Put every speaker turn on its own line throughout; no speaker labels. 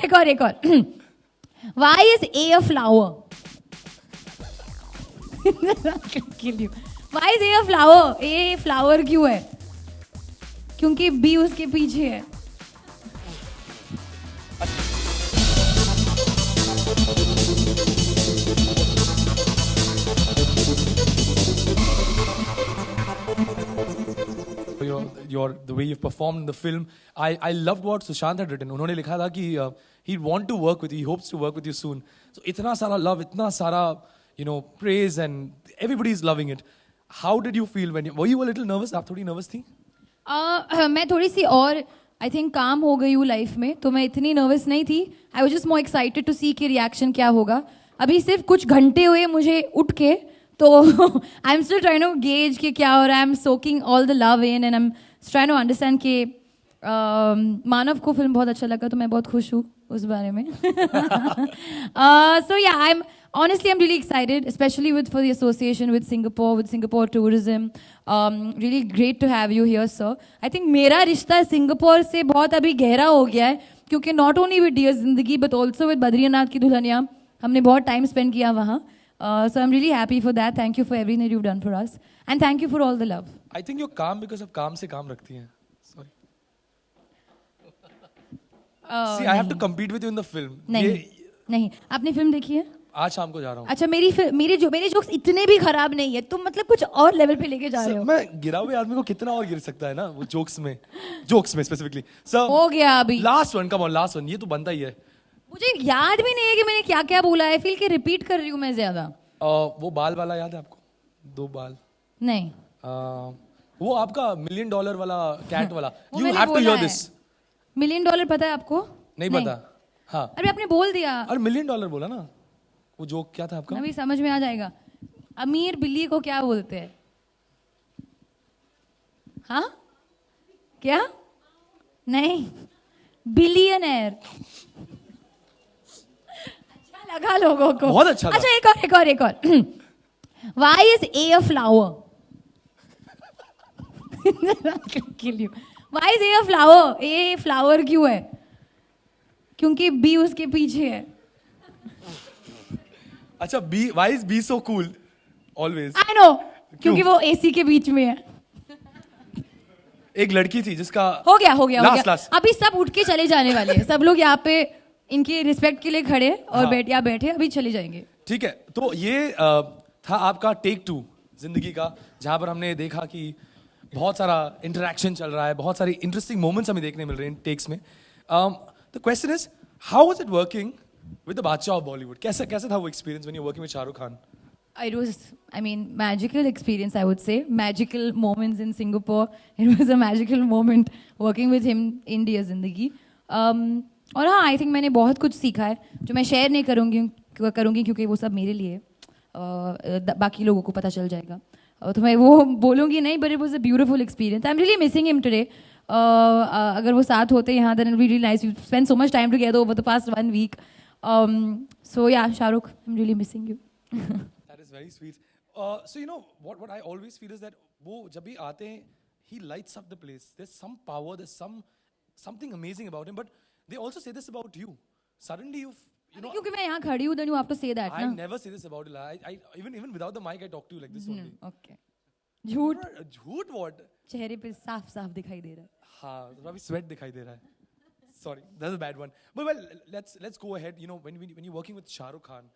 एक और Why is A a flower? Kill you. Why is A a flower? A flower क्यों है? क्योंकि B उसके पीछे है.
The way you've performed in the film, I loved what Sushant had written. उन्होंने लिखा था कि he'd want to work with you, he hopes to work with you soon. So इतना सारा love, इतना सारा praise, and everybody's loving it. How did you feel were you a little nervous? आप थोड़ी nervous थी?
मैं थोड़ी सी और आई थिंक काम हो गई हूँ लाइफ में, तो मैं इतनी नर्वस नहीं थी. I was just more excited to see कि रिएक्शन क्या होगा. अभी सिर्फ कुछ घंटे हुए मुझे उठ के, तो I am still trying to gauge कि क्या हो रहा है. I am soaking all the love in and I am trying to understand कि मानव को फिल्म बहुत अच्छा लगा, तो मैं बहुत खुश हूँ उस बारे में. सो या honestly, I'm really excited, especially for the association with Singapore tourism. Really great to have you here, sir. I think मेरा रिश्ता सिंगापुर से बहुत अभी गहरा हो गया है, क्योंकि not only with Dear Zindagi but also with Badrinath की दुल्हनिया हमने बहुत time spend किया वहाँ. So I'm really happy for that. Thank you for everything that you've done for us, and thank you for all the love.
I think you're calm because of काम से काम रखती हैं. Sorry. See, I have to compete with you in the film.
नहीं, आपने film देखी है?
आज शाम को जा रहा हूँ.
अच्छा, मेरे जोक्स इतने भी खराब नहीं है. तुम मतलब कुछ और लेवल पे लेके जा रहे हो.
मैं गिरा हुए आदमी को कितना और गिर सकता है ना, वो जोक्स में स्पेसिफिकली.
हो गया अभी.
Last one, come on, last one. ये तो बनता ही है.
मुझे याद भी नहीं है कि मैंने क्या क्या बोला है. फील के रिपीट कर रही हूँ मैं ज्यादा.
वो बाल वाला याद है आपको? 2 बाल.
नहीं.
वो आपका $1 million वाला कैट वाला. You have to hear this.
$1 million पता है आपको?
नहीं पता. हाँ.
अरे आपने बोल दिया.
अरे $1 million बोला ना. वो जोक क्या था आपका?
अभी समझ में आ जाएगा. अमीर बिल्ली को क्या बोलते हैं? हाँ? क्या? नहीं. बिलियनर. अच्छा लगा लोगों को.
बहुत अच्छा.
अच्छा, एक और. Why is A a flower? Kill you. Why is A a flower? A flower क्यों है? क्योंकि B उसके पीछे है.
अच्छा, why is B so cool? Always.
I know. क्योंकि वो AC के बीच में है.
एक लड़की थी जिसका
हो गया.
Last.
अभी सब उठ के चले जाने वाले हैं. सब लोग यहाँ पे इनकी रिस्पेक्ट के लिए खड़े और बैठे अभी चले जाएंगे.
ठीक है. तो ये था आपका टेक 2 जिंदगी का, जहां पर हमने देखा कि बहुत सारा इंटरेक्शन चल रहा है, बहुत सारी इंटरेस्टिंग मोमेंट्स हमें देखने मिल रहे हैं टेक्स में. The question is, how was it working with the Badshah of Bollywood? कैसा था वो experience when you're working with Shah Rukh Khan?
It was, magical experience, I would say. Magical moments in Singapore. It was a magical moment working with him in Dear Zindagi. और हाँ, I think मैंने बहुत कुछ सीखा है जो मैं share नहीं करूँगी क्योंकि वो सब मेरे लिए बाकी लोगों को पता चल जाएगा. तो मैं वो बोलूँगी नहीं, but it was a beautiful experience. I'm really missing him today. अगर वो साथ होते यहाँ, then it would be really nice. We spent so much time together over the past 1 week. So yeah, Shah Rukh, I'm really missing you.
That is very sweet. So what I always feel is that वो जब भी आते हैं, he lights up the place. There's some power, there's something amazing about him. But they also say this about you. Suddenly
क्योंकि मैं यहाँ खड़ी हूँ, then you have to say that.
I never say this about you. I even without the mic, I talk to you like this only.
Okay. झूठ
what?
चेहरे पे साफ दिखाई दे रहा है.
हाँ, अभी sweat दिखाई दे रहा है. Sorry, that's a bad one. But well, let's go ahead. When you're working with Shah Rukh Khan,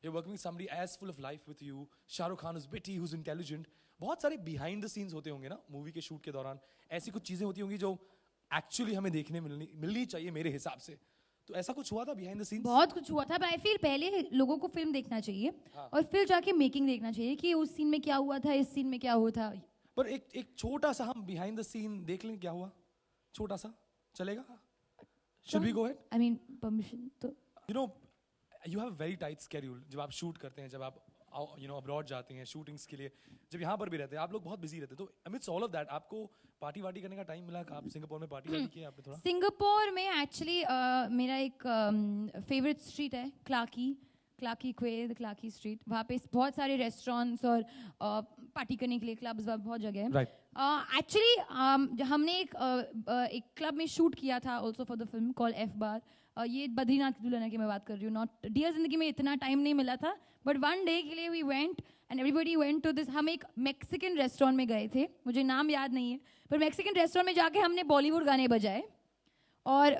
you're working with somebody as full of life with you. Shah Rukh Khan who's witty, who's intelligent. बहुत सारे behind the scenes होते होंगे ना movie के shoot के दौरान. ऐसी कुछ चीजें होती होंगी जो actually हमें देखने मिलनी चाहिए मेरे हिसाब से. तो ऐसा कुछ हुआ था behind the scenes?
बहुत कुछ हुआ था. But I feel पहले लोगों को फिल्म देखना चाहिए और फिर जाके मेकिंग देखना चाहिए कि उस सीन में क्या हुआ था, इस सीन में क्या हुआ था.
पर एक छोटा सा हम behind the scene देख लें क्या हुआ. छोटा सा चलेगा? Should we go ahead?
Permission तो.
You have a very tight schedule. जब आप शूट करते हैं, जब आप abroad जाते हैं शूटिंग्स के लिए, जब यहाँ पर भी रहते हैं, आप लोग बहुत बिजी रहते हैं. तो amidst all of that, आपको पार्टी करने का टाइम मिला? आप सिंगापुर में पार्टी किया आपने थोड़ा?
सिंगापुर में एक्चुअली मेरा एक फेवरेट स्ट्रीट है, क्लाकी क्वे, द क्लाकी स्ट्रीट. वहाँ पे बहुत सारे रेस्टोरेंट्स और पार्टी करने के लिए क्लब्स बहुत जगह है. एक्चुअली हमने एक क्लब में शूट किया था also for the film call F Bar. ये बद्रीनाथ की दुल्हनिया की मैं बात कर रही हूँ, नॉट डियर जिंदगी में इतना टाइम नहीं मिला था, बट वन डे के लिए we went and everybody went to this. हम एक मैक्सिकन रेस्टोरेंट में गए थे, मुझे नाम याद नहीं है, पर मैक्सिकन रेस्टोरेंट में जाके हमने बॉलीवुड गाने बजाए और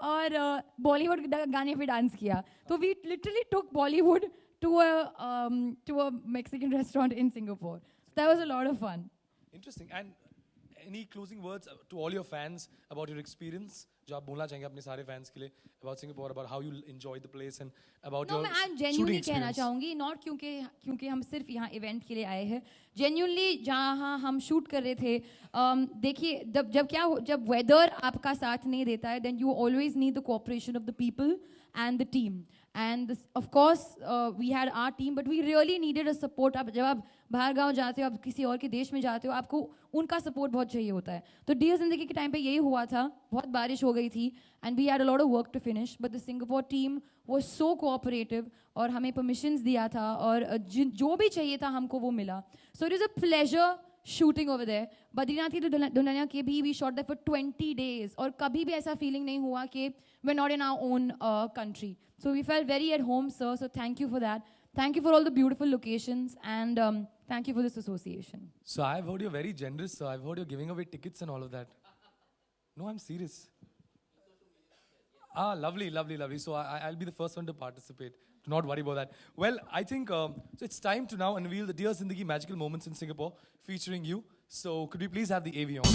और बॉलीवुड गाने पे डांस किया. तो we literally took Bollywood to a Mexican restaurant in Singapore. That was a lot of fun.
Interesting. And any closing words to all your fans about your experience? जो आप बोलना चाहेंगे अपने सारे fans के लिए about Singapore, about how you enjoyed the place and about
No,
your
मैं
shooting
genuinely कहना
experience.
चाहूँगी, नॉट क्योंकि हम सिर्फ यहाँ इवेंट के लिए आए हैं. जेन्यूनली जहाँ हम शूट कर रहे थे, देखिए जब वेदर आपका साथ नहीं देता है, then you always need the cooperation of the people and the team. And of course, we had our team, but we really needed a support. जब आप बाहर गांव जाते हो, आप किसी और के देश में जाते हो, आपको उनका सपोर्ट बहुत चाहिए होता है. तो डियर जिंदगी के टाइम पे यही हुआ था, बहुत बारिश हो गई थी and we had a lot of work to finish, but the Singapore team was so cooperative और हमें permissions दिया था और जो भी चाहिए था हमको वो मिला. So it is a pleasure shooting over there. Badrinath की दुल्हनिया के भी we shot there for 20 days और कभी भी ऐसा feeling नहीं हुआ कि we're not in our own country. So we felt very at home, sir. So thank you for that. Thank you for all the beautiful locations and thank you for this association.
So I've heard you're very generous. So I've heard you're giving away tickets and all of that. No, I'm serious. Ah, lovely, lovely, lovely. So I'll be the first one to participate. Do not worry about that. Well, I think so it's time to now unveil the Dear Zindagi Magical Moments in Singapore featuring you. So could we please have the AV on?